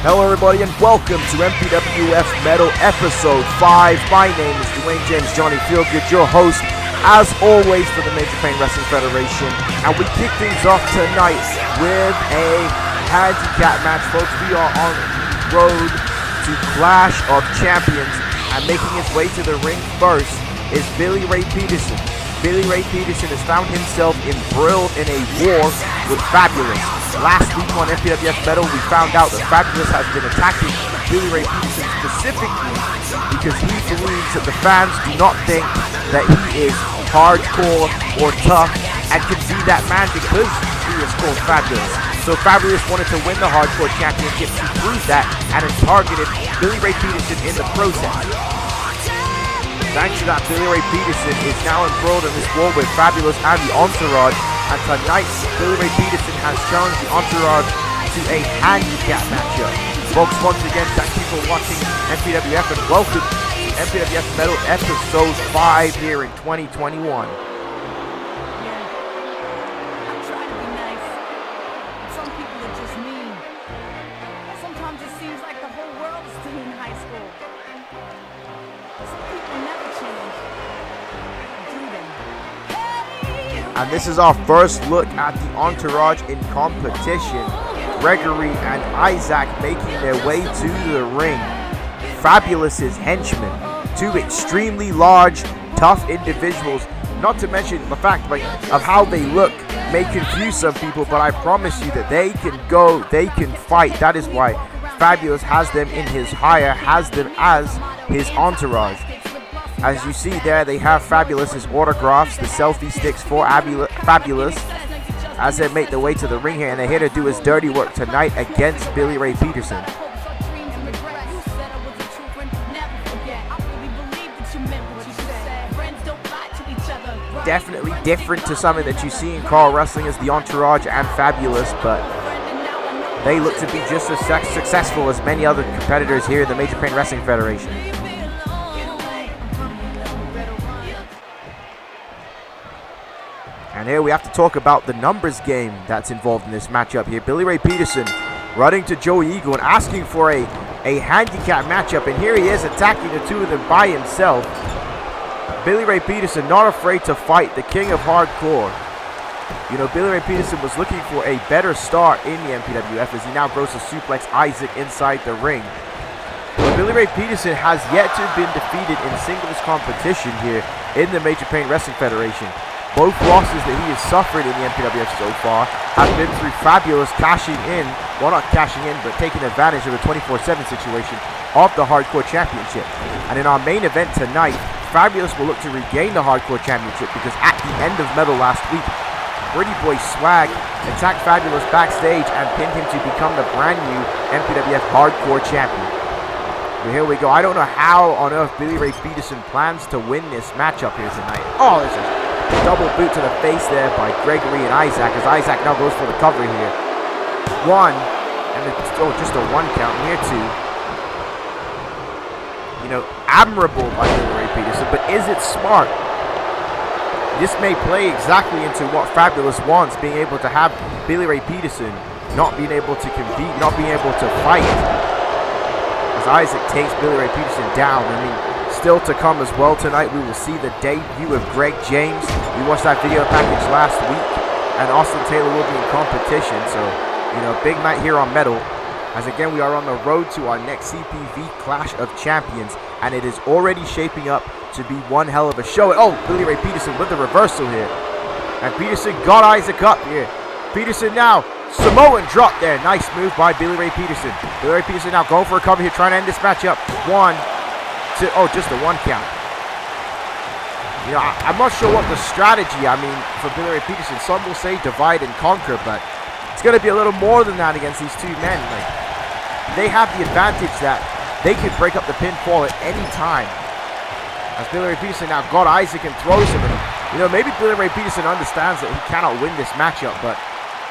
Hello everybody and welcome to MPWF Metal episode 5. My name is Dwayne James Johnny Feelgood, your host as always for the Major Pain Wrestling Federation. And we kick things off tonight with a handicap match, folks. We are on the road to Clash of Champions, and making his way to the ring first is Billy Ray Peterson. Billy Ray Peterson has found himself embroiled in a war with Fabulous. Last week on MPWF Metal, we found out that Fabulous has been attacking Billy Ray Peterson specifically because he believes that the fans do not think that he is hardcore or tough and can be that man because he is called Fabulous. So Fabulous wanted to win the Hardcore Championship to prove that and has targeted Billy Ray Peterson in the process. Thanks to that, Billy Ray Peterson is now embroiled in this war with Fabulous and the Entourage. And tonight, Billy Ray Peterson has challenged the Entourage to a handicap matchup. Folks, once again, thank you for watching MPWF and welcome to MPWF Metal episode 5 here in 2021. And this is our first look at the Entourage in competition. Gregory and Isaac making their way to the ring. Fabulous's henchmen, two extremely large, tough individuals. Not to mention the fact of how they look may confuse some people, but I promise you that they can go, they can fight. That is why Fabulous has them in his hire, has them as his entourage. As you see there, they have Fabulous's autographs, the selfie sticks for Fabulous as they make their way to the ring here, and they're here to do his dirty work tonight against Billy Ray Peterson. Definitely different to something that you see in CAW wrestling as the Entourage and Fabulous, but they look to be just as successful as many other competitors here in the Major Pain Wrestling Federation. And here we have to talk about the numbers game that's involved in this matchup here. Billy Ray Peterson running to Joey Eagle and asking for a handicap matchup. And here he is attacking the two of them by himself. Billy Ray Peterson not afraid to fight the king of hardcore. You know, Billy Ray Peterson was looking for a better start in the MPWF as he now goes to suplex Isaac inside the ring. But Billy Ray Peterson has yet to have been defeated in singles competition here in the Major Pain Wrestling Federation. Both losses that he has suffered in the MPWF so far have been through Fabulous cashing in, well not cashing in, but taking advantage of the 24/7 situation of the Hardcore Championship. And in our main event tonight, Fabulous will look to regain the Hardcore Championship because at the end of Metal last week, Pretty Boy Swag attacked Fabulous backstage and pinned him to become the brand new MPWF Hardcore Champion. But here we go. I don't know how on earth Billy Ray Peterson plans to win this matchup here tonight. Oh, this is double boot to the face there by Gregory and Isaac as Isaac now goes for the cover here. One, and it's just a one count here too. You know, admirable by Billy Ray Peterson, but is it smart? This may play exactly into what Fabulous wants, being able to have Billy Ray Peterson not being able to compete, not being able to fight. As Isaac takes Billy Ray Peterson down, I mean, still to come as well tonight, we will see the debut of Greg James. We watched that video package last week, and Austin Taylor will be in competition. So, you know, big night here on Metal. As again, we are on the road to our next CPV Clash of Champions, and it is already shaping up to be one hell of a show. Oh, Billy Ray Peterson with the reversal here. And Peterson got Isaac up here. Peterson now, Samoan drop there. Nice move by Billy Ray Peterson. Billy Ray Peterson now going for a cover here, trying to end this matchup. One, two, oh, just a one count. You know, I'm not sure what the strategy, for Billy Ray Peterson. Some will say divide and conquer, but it's going to be a little more than that against these two men. They have the advantage that they can break up the pinfall at any time. As Billy Ray Peterson now got Isaac and throws him. And, you know, maybe Billy Ray Peterson understands that he cannot win this matchup, but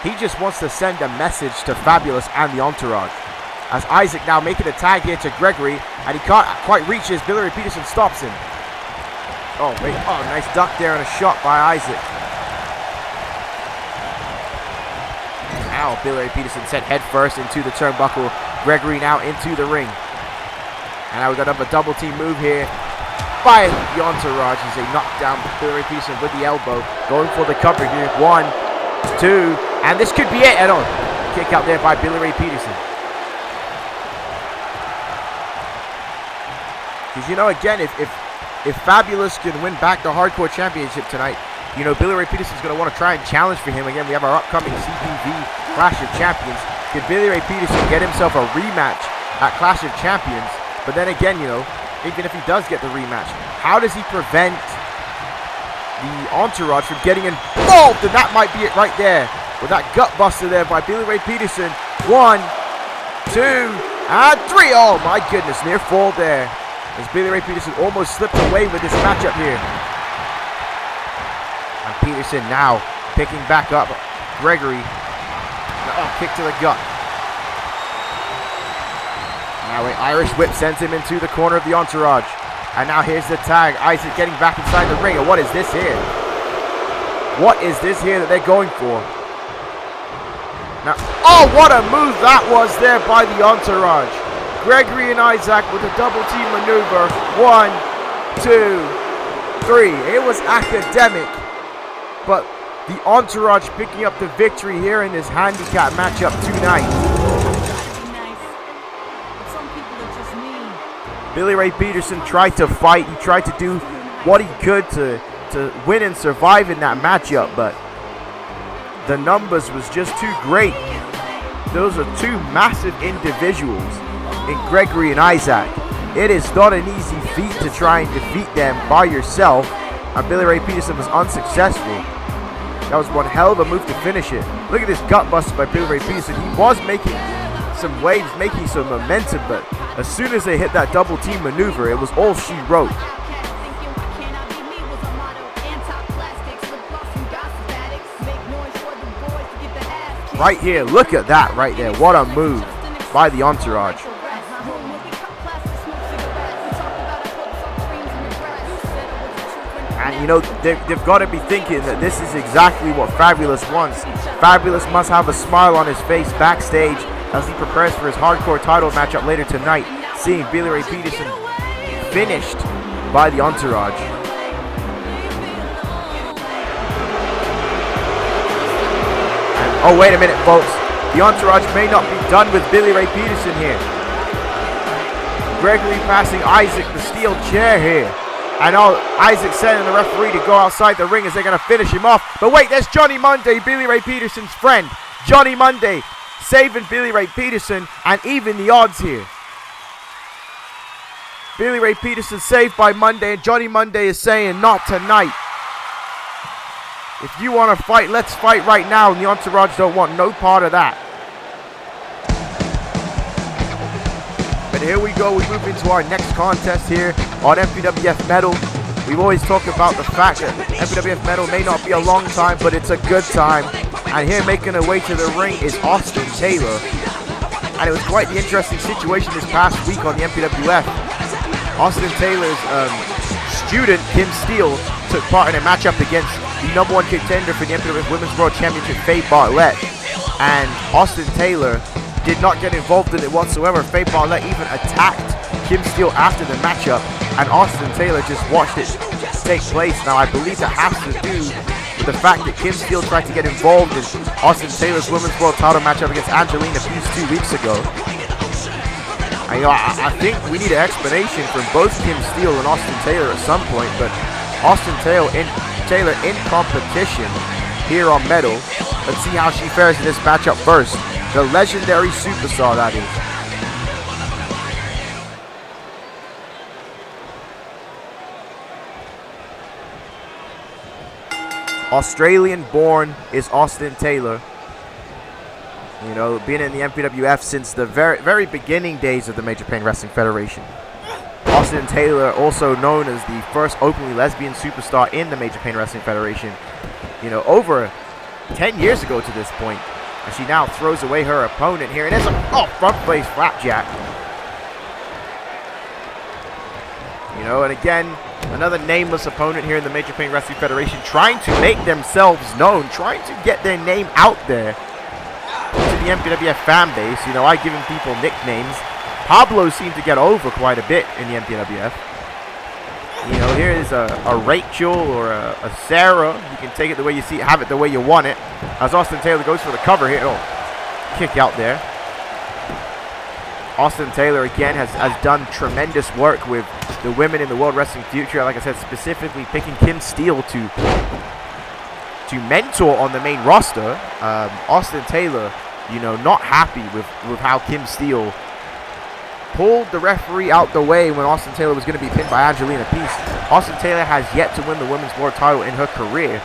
he just wants to send a message to Fabulous and the Entourage. As Isaac now making a tag here to Gregory, and he can't quite reach as Billy Ray Peterson stops him. Oh, wait. Oh, nice duck there and a shot by Isaac. Now Billy Ray Peterson sent head first into the turnbuckle Gregory now into the ring. And now we got a double team move here by the Entourage as they knock down Billy Ray Peterson with the elbow. Going for the cover here. 1, 2, and this could be it. And kick out there by Billy Ray Peterson. Because, you know, again, if Fabulous can win back the Hardcore Championship tonight, you know, Billy Ray Peterson's going to want to try and challenge for him. Again, we have our upcoming CPV Clash of Champions. Could Billy Ray Peterson get himself a rematch at Clash of Champions? But then again, you know, even if he does get the rematch, how does he prevent the Entourage from getting involved? And that might be it right there. With that gut buster there by Billy Ray Peterson. 1, 2, and 3. Oh my goodness, near fall there. As Billy Ray Peterson almost slipped away with this matchup here. And Peterson now picking back up Gregory. Kick to the gut. Now an Irish whip sends him into the corner of the Entourage. And now here's the tag. Isaac getting back inside the ring. And what is this here? What is this here that they're going for? Now, oh, what a move that was there by the Entourage. Gregory and Isaac with a double team maneuver. 1, 2, 3. It was academic, but the Entourage picking up the victory here in this handicap matchup tonight. Billy Ray Peterson tried to fight. He tried to do what he could to win and survive in that matchup, but the numbers was just too great. Those are two massive individuals in Gregory and Isaac. It is not an easy feat to try and defeat them by yourself, and Billy Ray Peterson was unsuccessful. That was one hell of a move to finish it. Look at this gut buster by Billy Ray Peterson. He was making some waves, making some momentum, but as soon as they hit that double team maneuver, it was all she wrote. Right here, look at that right there. What a move by the Entourage. And you know, they've got to be thinking that this is exactly what Fabulous wants. Fabulous must have a smile on his face backstage as he prepares for his hardcore title matchup later tonight, seeing Billy Ray Peterson finished by the Entourage. And, oh, wait a minute, folks. The Entourage may not be done with Billy Ray Peterson here. Gregory passing Isaac the steel chair here. I know Isaac sending the referee to go outside the ring as they're going to finish him off. But wait, there's Johnny Monday, Billy Ray Peterson's friend. Johnny Monday saving Billy Ray Peterson and even the odds here. Billy Ray Peterson saved by Monday, and Johnny Monday is saying, not tonight. If you want to fight, let's fight right now. And the Entourage don't want no part of that. But here we go. We move into our next contest here on MPWF Metal. We've always talked about the fact that MPWF Metal may not be a long time, but it's a good time. And here making her way to the ring is Austin Taylor. And it was quite the interesting situation this past week on the MPWF. Austin Taylor's student, Kim Steele, took part in a matchup against the #1 contender for the MPWF Women's World Championship, Faye Bartlett. And Austin Taylor did not get involved in it whatsoever. Faye Bartlett even attacked Kim Steele after the matchup, and Austin Taylor just watched it take place. Now, I believe that has to do with the fact that Kim Steele tried to get involved in Austin Taylor's Women's World title matchup against Angelina Peace 2 weeks ago. I think we need an explanation from both Kim Steele and Austin Taylor at some point, but Austin Taylor in competition here on Metal. Let's see how she fares in this matchup first. The legendary superstar, that is. Australian-born is Austin Taylor. You know, been in the MPWF since the very beginning days of the Major Pain Wrestling Federation. Austin Taylor, also known as the first openly lesbian superstar in the Major Pain Wrestling Federation. You know, over 10 years ago to this point. And she now throws away her opponent here. And it's a front face flapjack. You know, and again, another nameless opponent here in the Major Pain Wrestling Federation, trying to make themselves known, trying to get their name out there to the MPWF Fanbase, you know, I giving people nicknames. Pablo seemed to get over quite a bit in the MPWF. You know, here is a Rachel or a Sarah. You can take it the way you see it, have it the way you want it. As Austin Taylor goes for the cover here. Oh, kick out there. Austin Taylor, again, has done tremendous work with the women in the World Wrestling Future. Like I said, specifically picking Kim Steele to mentor on the main roster. Austin Taylor, you know, not happy with how Kim Steele pulled the referee out the way when Austin Taylor was going to be pinned by Angelina Peace. Austin Taylor has yet to win the women's world title in her career,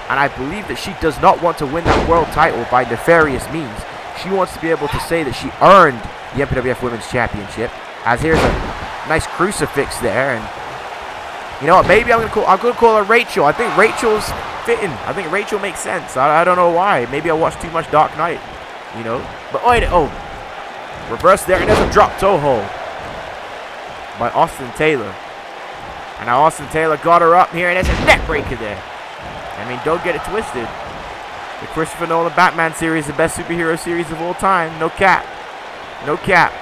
and I believe that she does not want to win that world title by nefarious means. She wants to be able to say that she earned the MPWF Women's Championship. As here's a nice crucifix there, and you know what? Maybe I'm gonna call her Rachel. I think Rachel's fitting. I think Rachel makes sense. I don't know why. Maybe I watched too much Dark Knight, you know. But reverse there, and there's a drop toe hold by Austin Taylor. And now Austin Taylor got her up here, and there's a neck breaker there. I mean, don't get it twisted. The Christopher Nolan Batman series, the best superhero series of all time. No cap. No cap.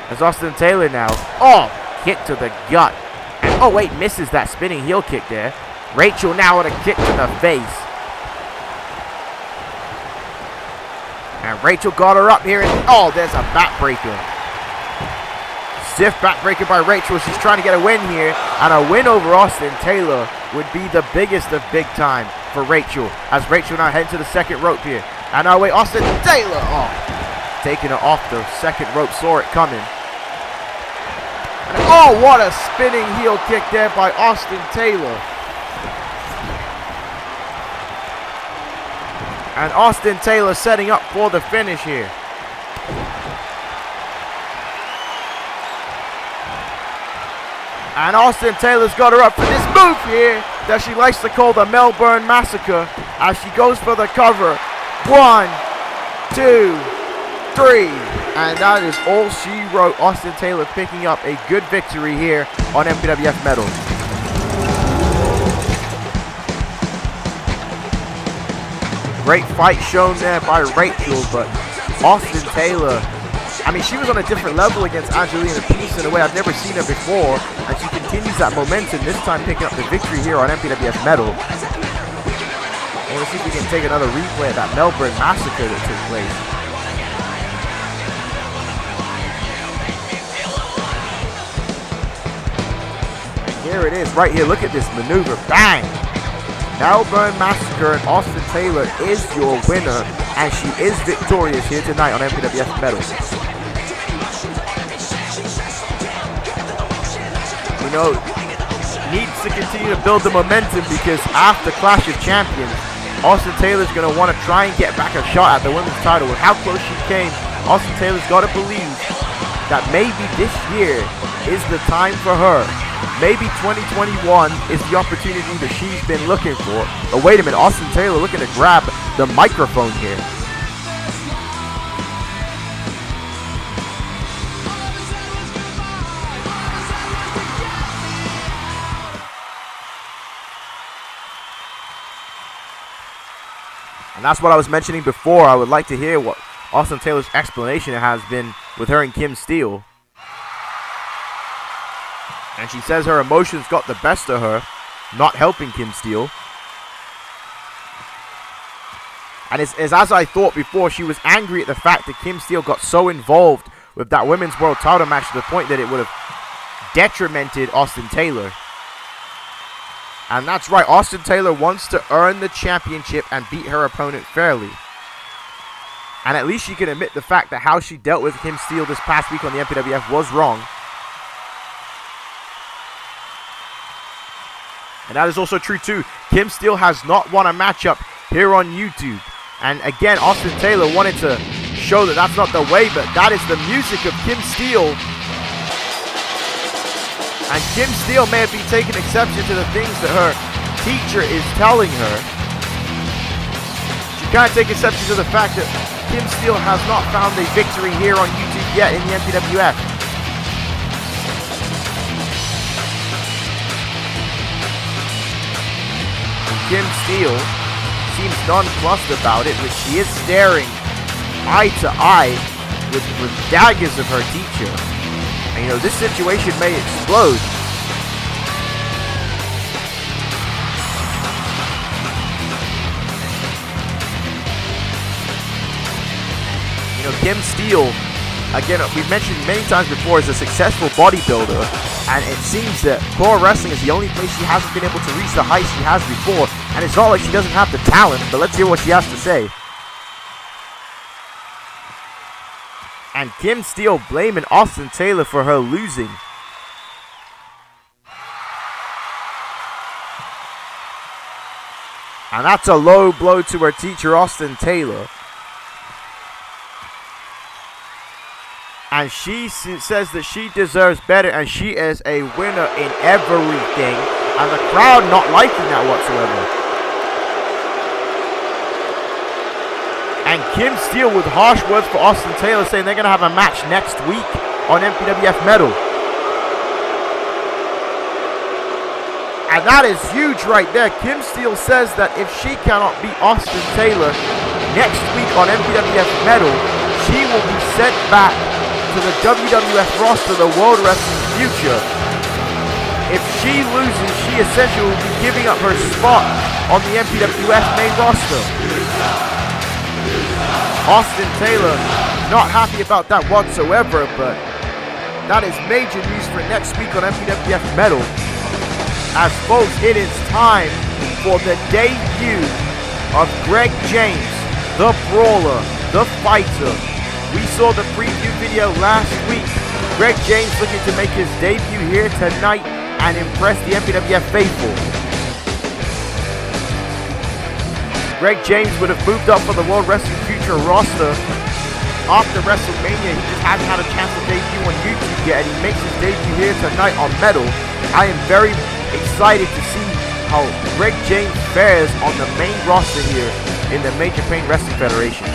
As Austin Taylor now. Oh, kick to the gut. And oh, wait, misses that spinning heel kick there. Rachel now with a kick to the face. And Rachel got her up here. And oh, there's a backbreaker. Stiff backbreaker by Rachel. She's trying to get a win here. And a win over Austin Taylor would be the biggest of big time for Rachel. As Rachel now heads to the second rope here. And now wait, Austin Taylor. Oh. Taking it off the second rope, saw it coming. And oh, what a spinning heel kick there by Austin Taylor. And Austin Taylor setting up for the finish here. And Austin Taylor's got her up for this move here that she likes to call the Melbourne Massacre. As she goes for the cover. 1, 2, 3, and that is all she wrote. Austin Taylor picking up a good victory here on MPWF Metal. Great fight shown there by Rachel, but Austin Taylor, I mean, she was on a different level against Angelina Peace in a way I've never seen her before, and she continues that momentum, this time picking up the victory here on MPWF Metal. I want to see if we can take another replay of that Melbourne Massacre that took place. Here it is, right here. Look at this maneuver. Bang! Melbourne Massacre, and Austin Taylor is your winner, and she is victorious here tonight on MPWF Metal. You know, needs to continue to build the momentum because after Clash of Champions, Austin Taylor's going to want to try and get back a shot at the women's title. With how close she came, Austin Taylor's got to believe that maybe this year is the time for her. Maybe 2021 is the opportunity that she's been looking for. Oh, wait a minute. Austin Taylor looking to grab the microphone here. And that's what I was mentioning before. I would like to hear what Austin Taylor's explanation has been with her and Kim Steele. And she says her emotions got the best of her, not helping Kim Steele. And it's as I thought before, she was angry at the fact that Kim Steele got so involved with that women's world title match to the point that it would have detrimented Austin Taylor. And that's right, Austin Taylor wants to earn the championship and beat her opponent fairly. And at least she can admit the fact that how she dealt with Kim Steele this past week on the MPWF was wrong. And that is also true too. Kim Steele has not won a matchup here on YouTube. And again, Austin Taylor wanted to show that that's not the way, but that is the music of Kim Steele. And Kim Steele may have been taking exception to the things that her teacher is telling her. She can't take exception to the fact that Kim Steele has not found a victory here on YouTube yet in the MPWF. Kim Steele seems nonplussed about it, but she is staring eye to eye with daggers of her teacher. And, you know, this situation may explode. You know, Kim Steele, again, we've mentioned many times before, is a successful bodybuilder, and it seems that core wrestling is the only place she hasn't been able to reach the heights she has before, and it's not like she doesn't have the talent, but let's hear what she has to say. And Kim Steele blaming Austin Taylor for her losing. And that's a low blow to her teacher, Austin Taylor. And she says that she deserves better and she is a winner in everything. And the crowd not liking that whatsoever. And Kim Steele with harsh words for Austin Taylor, saying they're going to have a match next week on MPWF Metal. And that is huge right there. Kim Steele says that if she cannot beat Austin Taylor next week on MPWF Metal, she will be sent back to the WWF roster, the World Wrestling Future. If she loses, she essentially will be giving up her spot on the MPWF main roster. Austin Taylor not happy about that whatsoever, but that is major news for next week on MPWF Metal. As folks, it is time for the debut of Greg James, the Brawler, the Fighter. We saw the preview video last week. Greg James looking to make his debut here tonight and impress the MPWF faithful. Greg James would have moved up for the World Wrestling Future roster after WrestleMania. He just hasn't had a chance to debut on YouTube yet, and he makes his debut here tonight on Metal. I am very excited to see how Greg James fares on the main roster here in the Major Pain Wrestling Federation.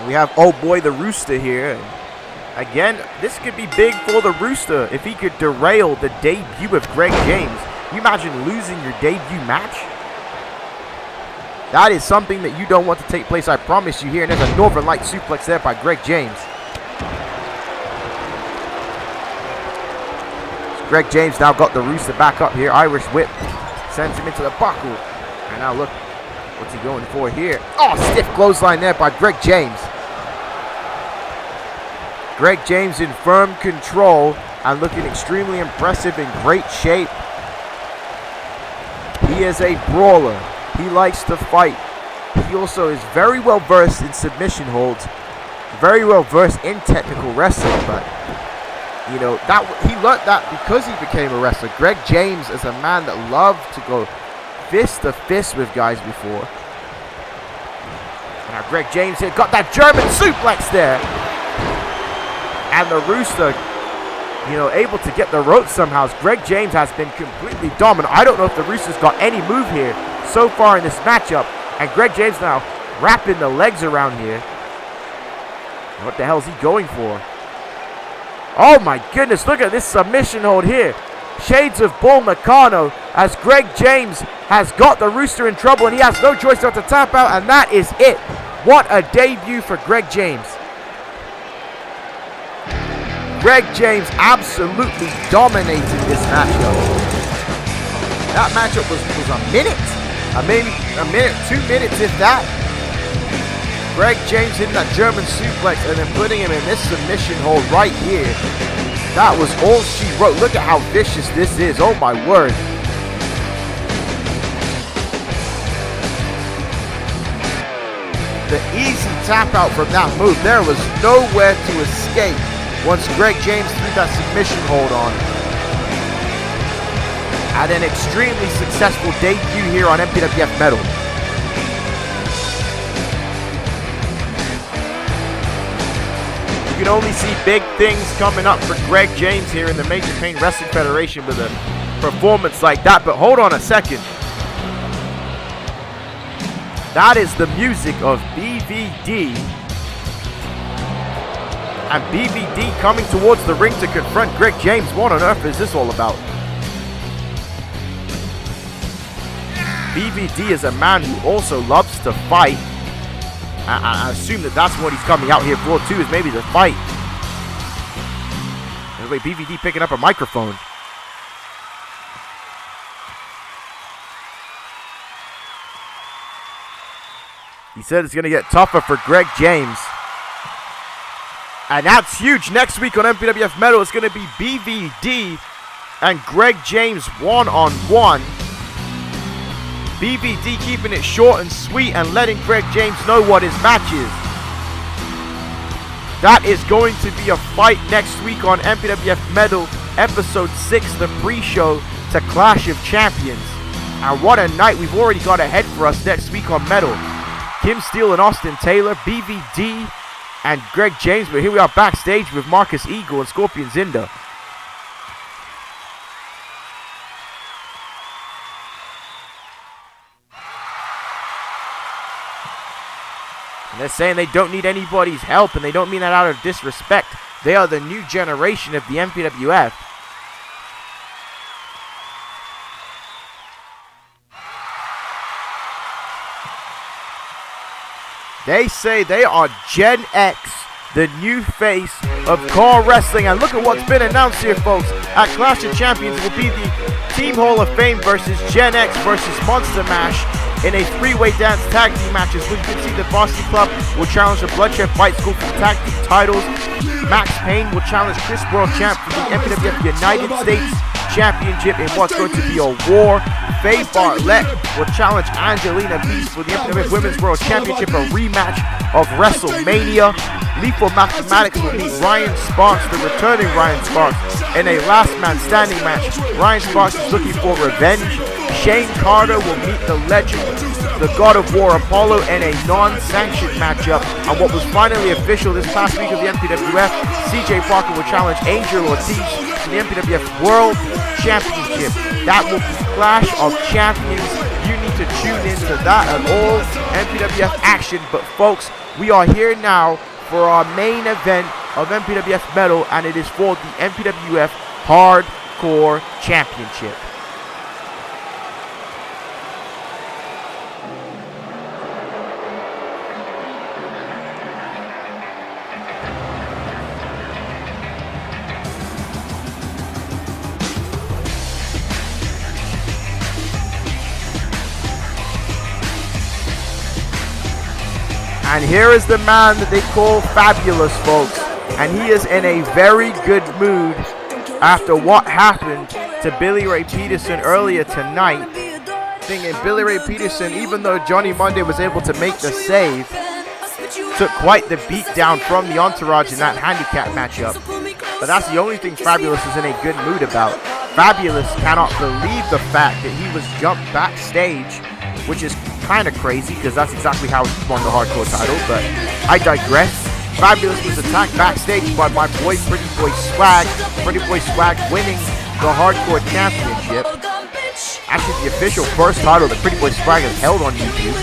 We have old boy the Rooster here. Again, this could be big for the Rooster if he could derail the debut of Greg James. Can you imagine losing your debut match? That is something that you don't want to take place, I promise you here. And there's a Northern Light suplex there by Greg James. Greg James now got the Rooster back up here. Irish whip sends him into the buckle. And now look, what's he going for here? Oh, stiff clothesline there by Greg James. Greg James in firm control and looking extremely impressive, in great shape. He is a brawler. He likes to fight. He also is very well versed in submission holds, very well versed in technical wrestling, but you know, that he learned that because he became a wrestler. Greg James is a man that loved to go fist to fist with guys before. And now Greg James here got that German suplex there. And the Rooster, you know, able to get the ropes somehow. Greg James has been completely dominant. I don't know if the Rooster's got any move here so far in this matchup. And Greg James now wrapping the legs around here. What the hell is he going for? Oh my goodness, look at this submission hold here. Shades of Bull Nakano as Greg James has got the Rooster in trouble and he has no choice but to tap out, and that is it. What a debut for Greg James. Greg James absolutely dominated this matchup. That matchup was a minute. Maybe a minute, 2 minutes if that. Greg James hitting that German suplex and then putting him in this submission hold right here. That was all she wrote. Look at how vicious this is. Oh my word. The easy tap out from that move. There was nowhere to escape once Greg James threw that submission hold on. And an extremely successful debut here on MPWF Metal. You can only see big things coming up for Greg James here in the Major Pain Wrestling Federation with a performance like that. But hold on a second. That is the music of BVD. And BVD coming towards the ring to confront Greg James. What on earth is this all about? BVD is a man who also loves to fight. I assume that that's what he's coming out here for too, is maybe the fight. Anyway, BVD picking up a microphone. He said it's going to get tougher for Greg James. And that's huge. Next week on MPWF Metal, it's going to be BVD and Greg James one-on-one. BVD keeping it short and sweet and letting Greg James know what his match is. That is going to be a fight next week on MPWF Metal, Episode 6, the pre-show to Clash of Champions. And what a night we've already got ahead for us next week on Metal. Kim Steele and Austin Taylor, BVD and Greg James. But here we are backstage with Marcus Eagle and Scorpion Zinda. And they're saying they don't need anybody's help, and they don't mean that out of disrespect. They are the new generation of the MPWF. They say they are Gen X, the new face of CAW Wrestling. And look at what's been announced here, folks. At Clash of Champions will be the Team Hall of Fame versus Gen X versus Monster Mash in a three-way dance tag team matches. We can see the Varsity Club will challenge the Bloodshed Fight School for the tag team titles. Max Payne will challenge Chris World Champ for the MPWF United States Championship in what's going to be a war. Faye Bartlett will challenge Angelina Beast for the MPWF Women's World Championship, a rematch of WrestleMania. Lethal Mathematics will meet Ryan Sparks, the returning Ryan Sparks, in a last man standing match. Ryan Sparks is looking for revenge. Shane Carter will meet the legend, the God of War Apollo, in a non-sanctioned matchup. And what was finally official this past week of the MPWF, CJ Parker will challenge Angel Ortiz for the MPWF World Championship. That will be Clash of Champions. You need to tune into that and all MPWF action. But folks, we are here now for our main event of MPWF Metal, and it is for the MPWF Hardcore Championship. And here is the man that they call Fabulous, folks. And he is in a very good mood after what happened to Billy Ray Peterson earlier tonight. Thinking Billy Ray Peterson, even though Johnny Monday was able to make the save, took quite the beat down from the Entourage in that handicap matchup. But that's the only thing Fabulous is in a good mood about. Fabulous cannot believe the fact that he was jumped backstage, which is kind of crazy because that's exactly how he won the hardcore title, but I digress. Fabulous was attacked backstage by my boy Pretty Boy Swag. Pretty Boy Swag winning the hardcore championship. Actually, the official first title that Pretty Boy Swag has held on YouTube.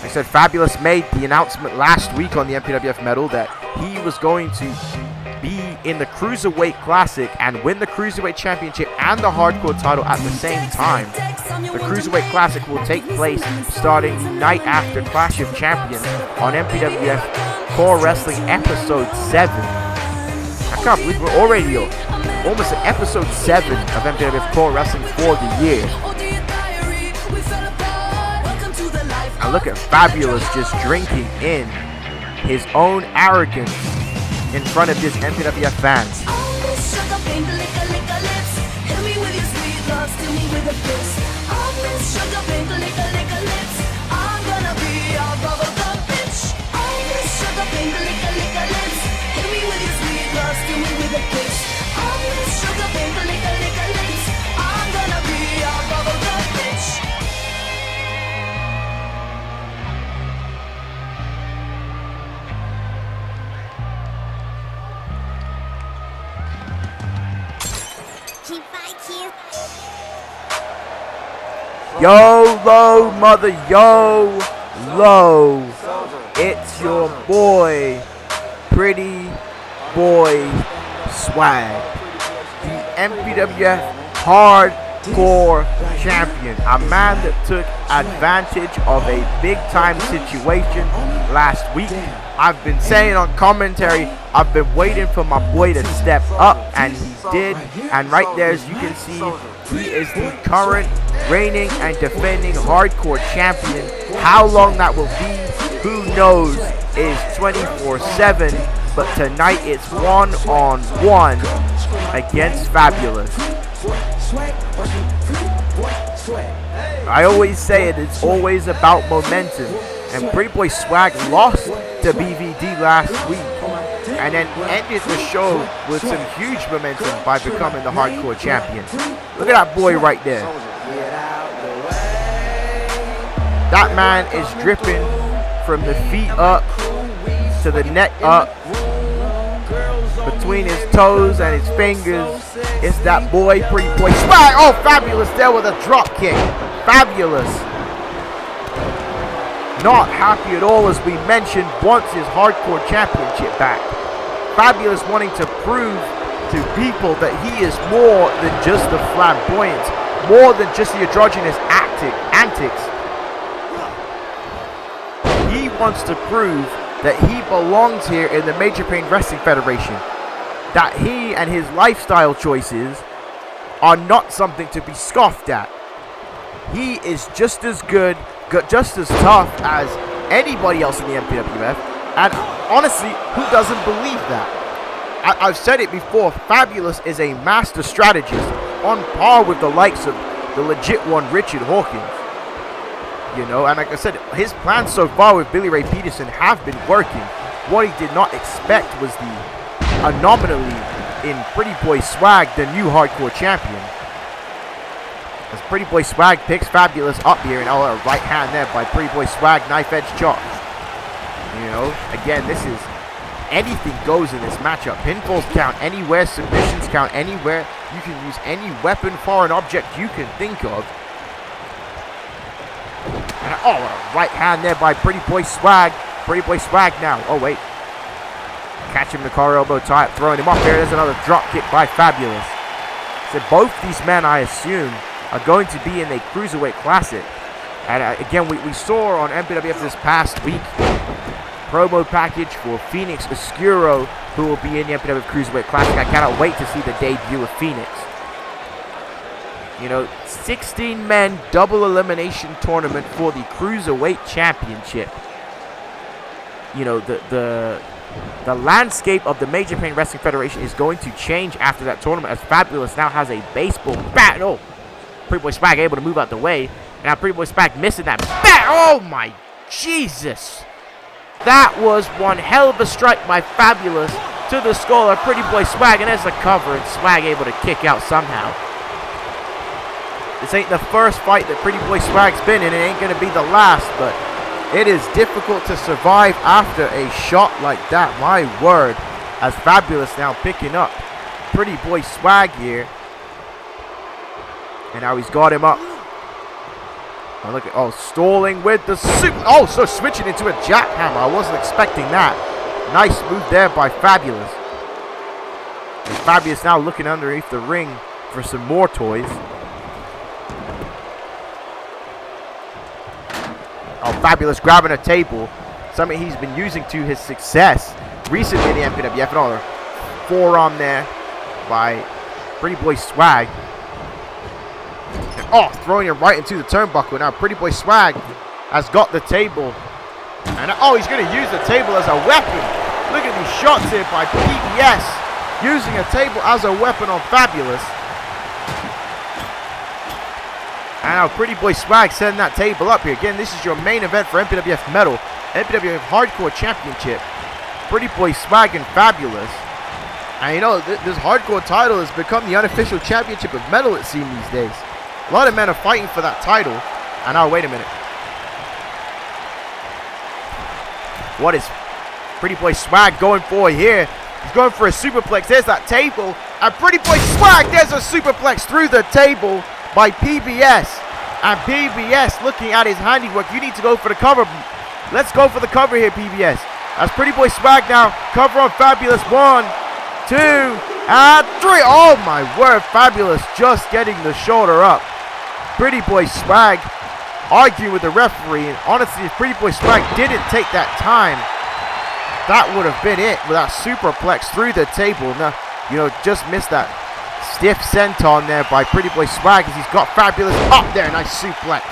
I said Fabulous made the announcement last week on the MPWF Metal that he was going to be in the Cruiserweight Classic and win the Cruiserweight Championship and the Hardcore title at the same time. The Cruiserweight Classic will take place starting the night after Clash of Champions on MPWF CAW Wrestling Episode 7. I can't believe we're already almost at Episode 7 of MPWF CAW Wrestling for the year. And look at Fabulous just drinking in his own arrogance in front of his MPWF fans. YOLO, mother, YOLO. It's your boy, Pretty Boy Swag, the MPWF Hardcore Champion. A man that took advantage of a big-time situation last week. I've been saying on commentary, I've been waiting for my boy to step up, and he did. And right there, as you can see, he is the current reigning and defending hardcore champion. How long that will be, who knows, is 24/7. But tonight it's one-on-one against Fabulous. I always say it's always about momentum. And Pretty Boy Swag lost to BVD last week, and then ended the show with some huge momentum by becoming the hardcore champion. Look at that boy right there. That man is dripping from the feet up to the neck up. Between his toes and his fingers, it's that boy, Pretty Boy Swag. Oh, Fabulous there with a drop kick. Fabulous. Not happy at all, as we mentioned, wants his hardcore championship back. Fabulous wanting to prove to people that he is more than just the flamboyant, more than just the androgynous antics. He wants to prove that he belongs here in the Major Pain Wrestling Federation. That he and his lifestyle choices are not something to be scoffed at. He is just as good, just as tough as anybody else in the MPWF. And honestly, who doesn't believe that? I've said it before, Fabulous is a master strategist, on par with the likes of the legit one, Richard Hawkins. You know, and like I said, his plans so far with Billy Ray Peterson have been working. What he did not expect was the anomaly in Pretty Boy Swag, the new hardcore champion. As Pretty Boy Swag picks Fabulous up here, and a right hand there by Pretty Boy Swag, knife edge chop. You know, again, this is anything goes in this matchup. Pinfalls count anywhere, submissions count anywhere. You can use any weapon, foreign object you can think of. And oh, a right hand there by Pretty Boy Swag. Pretty Boy Swag now. Oh, wait. Catch him in the car elbow tie, throwing him off there. There's another drop kick by Fabulous. So both these men, I assume, are going to be in a Cruiserweight Classic. And again, we saw on MPWF this past week, promo package for Phoenix Oscuro, who will be in the MPWF Cruiserweight Classic. I cannot wait to see the debut of Phoenix. You know, 16-man double elimination tournament for the Cruiserweight Championship. You know, the landscape of the Major Pain Wrestling Federation is going to change after that tournament, as Fabulous now has a baseball bat. Oh, Pretty Boy Swag able to move out the way. Now Pretty Boy Swag missing that bat. Oh my Jesus. That was one hell of a strike by Fabulous to the skull of Pretty Boy Swag. And there's the cover, and Swag able to kick out somehow. This ain't the first fight that Pretty Boy Swag's been in. It ain't going to be the last, but it is difficult to survive after a shot like that. My word. As Fabulous now picking up Pretty Boy Swag here. And now he's got him up. Oh, look at, stalling with the super. Oh, so switching into a jackhammer. I wasn't expecting that. Nice move there by Fabulous. And Fabulous now looking underneath the ring for some more toys. Oh, Fabulous grabbing a table. Something he's been using to his success recently in the MPWF. Another forearm there by Pretty Boy Swag. And, throwing him right into the turnbuckle. Now Pretty Boy Swag has got the table. And he's going to use the table as a weapon. Look at these shots here by PBS. Using a table as a weapon on Fabulous. And now Pretty Boy Swag setting that table up here. Again, this is your main event for MPWF Metal. MPWF Hardcore Championship. Pretty Boy Swag and Fabulous. And you know, this hardcore title has become the unofficial championship of Metal, it seems, these days. A lot of men are fighting for that title. And now, wait a minute. What is Pretty Boy Swag going for here? He's going for a superplex. There's that table. And Pretty Boy Swag, there's a superplex through the table by PBS. And PBS looking at his handiwork. You need to go for the cover. Let's go for the cover here, PBS. That's Pretty Boy Swag now. Cover on Fabulous. 1, 2, and 3. Oh my word. Fabulous just getting the shoulder up. Pretty Boy Swag arguing with the referee. And honestly, if Pretty Boy Swag didn't take that time, that would have been it with that superplex through the table. Now, you know, just missed that stiff senton there by Pretty Boy Swag as he's got Fabulous up there. Nice suplex.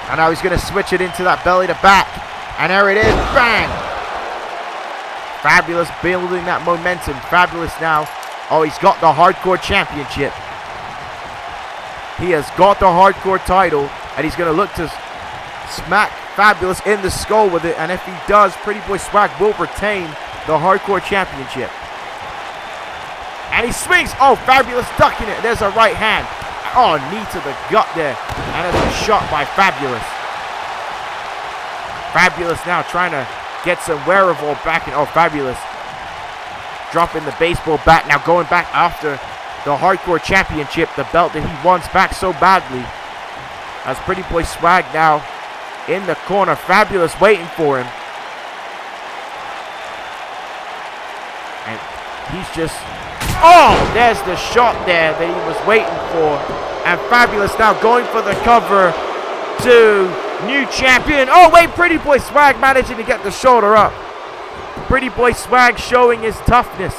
And now he's going to switch it into that belly to back. And there it is. Bang. Fabulous building that momentum. Fabulous now. Oh, he's got the Hardcore Championship. He has got the Hardcore title. And he's going to look to smack Fabulous in the skull with it. And if he does, Pretty Boy Swag will retain the Hardcore Championship. And he swings. Oh, Fabulous ducking it. There's a right hand. Oh, knee to the gut there. And there's a shot by Fabulous. Fabulous now trying to get some wherewithal back in. Oh, Fabulous dropping the baseball bat. Now going back after the Hardcore Championship, the belt that he wants back so badly. As Pretty Boy Swag now in the corner. Fabulous waiting for him. And he's just... Oh, there's the shot there that he was waiting for. And Fabulous now going for the cover to new champion. Oh, wait, Pretty Boy Swag managing to get the shoulder up. Pretty Boy Swag showing his toughness.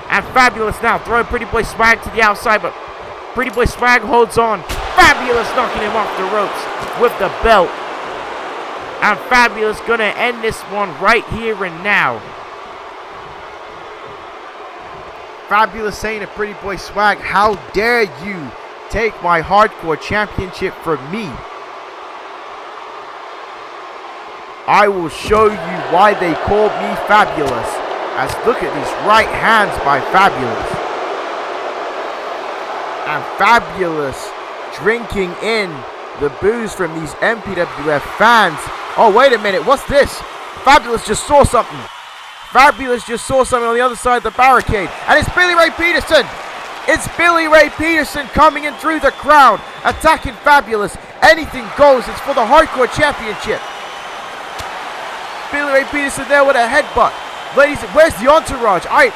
And Fabulous now throwing Pretty Boy Swag to the outside, but Pretty Boy Swag holds on. Fabulous knocking him off the ropes with the belt. And Fabulous gonna end this one right here and now. Fabulous saying to Pretty Boy Swag, how dare you take my Hardcore Championship from me? I will show you why they called me Fabulous. As look at these right hands by Fabulous. And Fabulous drinking in the booze from these MPWF fans. Oh, wait a minute, what's this? Fabulous just saw something. Fabulous just saw something on the other side of the barricade. And it's Billy Ray Peterson. It's Billy Ray Peterson coming in through the crowd, attacking Fabulous. Anything goes. It's for the Hardcore Championship. Billy Ray Peterson there with a headbutt. Ladies, where's the entourage? I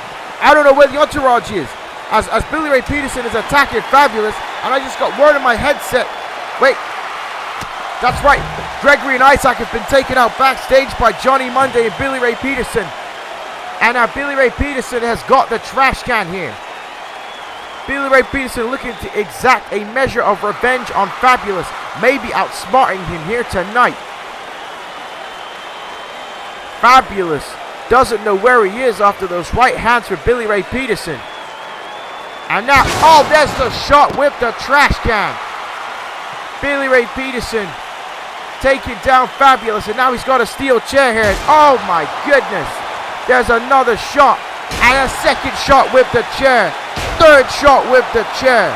don't know where the entourage is. As Billy Ray Peterson is attacking Fabulous. And I just got word in my headset. Wait. That's right. Gregory and Isaac have been taken out backstage by Johnny Monday and Billy Ray Peterson. And now Billy Ray Peterson has got the trash can here. Billy Ray Peterson looking to exact a measure of revenge on Fabulous. Maybe outsmarting him here tonight. Fabulous doesn't know where he is after those right hands for Billy Ray Peterson. And now, oh, there's the shot with the trash can. Billy Ray Peterson taking down Fabulous. And now he's got a steel chair here. Oh my goodness. There's another shot. And a second shot with the chair. Third shot with the chair.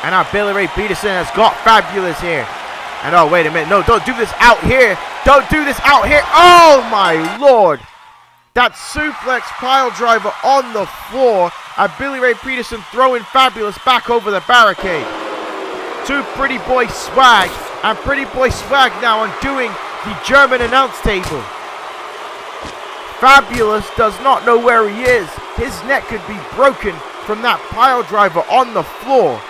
And now Billy Ray Peterson has got Fabulous here. And oh, wait a minute. No, don't do this out here. Don't do this out here. Oh my Lord. That suplex pile driver on the floor. And Billy Ray Peterson throwing Fabulous back over the barricade. To Pretty Boy Swag. And Pretty Boy Swag now undoing the German announce table. Fabulous does not know where he is. His neck could be broken from that pile driver on the floor.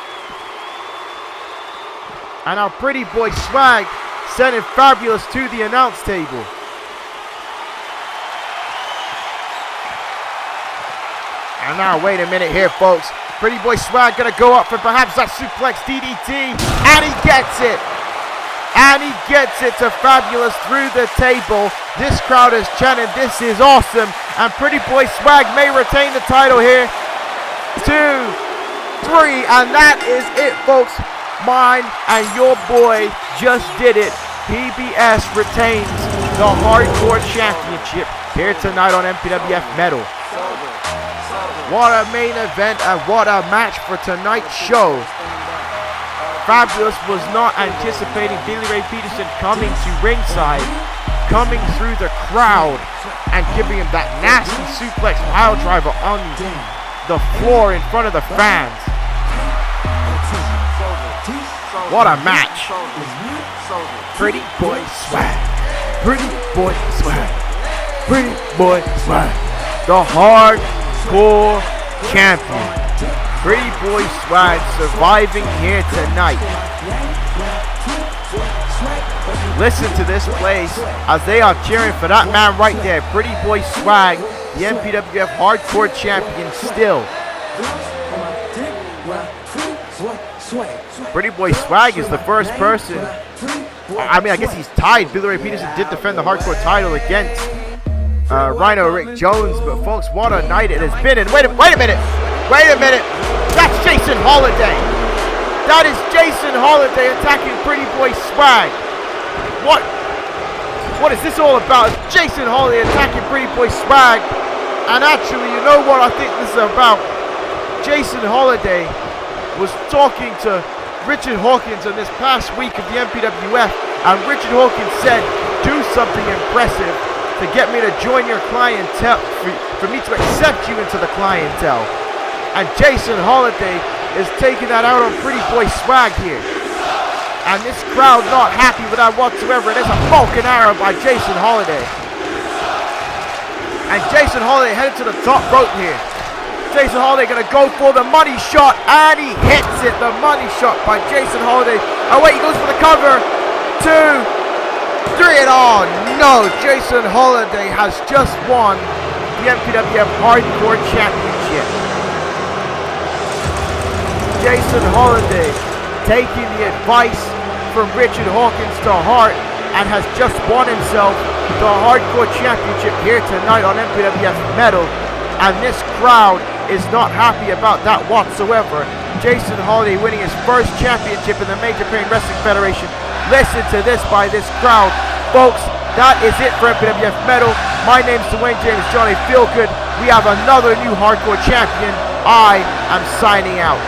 And now Pretty Boy Swag sending Fabulous to the announce table. And now, wait a minute here, folks. Pretty Boy Swag gonna go up for perhaps that suplex DDT. And he gets it. And he gets it to Fabulous through the table. This crowd is chanting, this is awesome. And Pretty Boy Swag may retain the title here. 2, 3, and that is it, folks. Mine and your boy just did it. PBS retains the Hardcore Championship here tonight on MPWF Metal. What a main event and what a match for tonight's show. Fabulous was not anticipating Billy Ray Peterson coming to ringside, coming through the crowd, and giving him that nasty suplex pile driver on him. the floor in front of the fans. What a match. Pretty boy swag. Pretty boy swag. Pretty boy swag. The hardcore champion. Pretty boy swag surviving here tonight. Listen to this place as they are cheering for that man right there. Pretty boy swag, the MPWF hardcore champion still. Pretty boy swag is the first person. I mean, I guess he's tied. Billy Ray Peterson did defend the hardcore title against Rhino Rick Jones, but folks, what a night it has been. And wait a minute. That's Jason Holiday. That is Jason Holiday attacking Pretty Boy Swag. What is this all about? It's Jason Holiday attacking Pretty Boy Swag. And actually, you know what I think this is about? Jason Holiday was talking to Richard Hawkins in this past week of the MPWF, and Richard Hawkins said, do something impressive to get me to join your clientele, for me to accept you into the clientele. And Jason Holiday is taking that out on Pretty Boy Swag here. And this crowd not happy with that whatsoever. There's a Falcon Arrow by Jason Holiday. And Jason Holiday headed to the top rope here. Jason Holiday gonna go for the money shot, and he hits it. The money shot by Jason Holiday. Oh wait, he goes for the cover. 2, 3, and oh no, Jason Holiday has just won the MPWF Hardcore Championship. Jason Holiday taking the advice from Richard Hawkins to heart and has just won himself the Hardcore Championship here tonight on MPWF Metal. And this crowd is not happy about that whatsoever. Jason Holiday winning his first championship in the Major Pain Wrestling Federation. Listen to this by this crowd. Folks, that is it for MPWF Metal. My name's Dwayne James Johnny Feelgood. We have another new hardcore champion. I am signing out.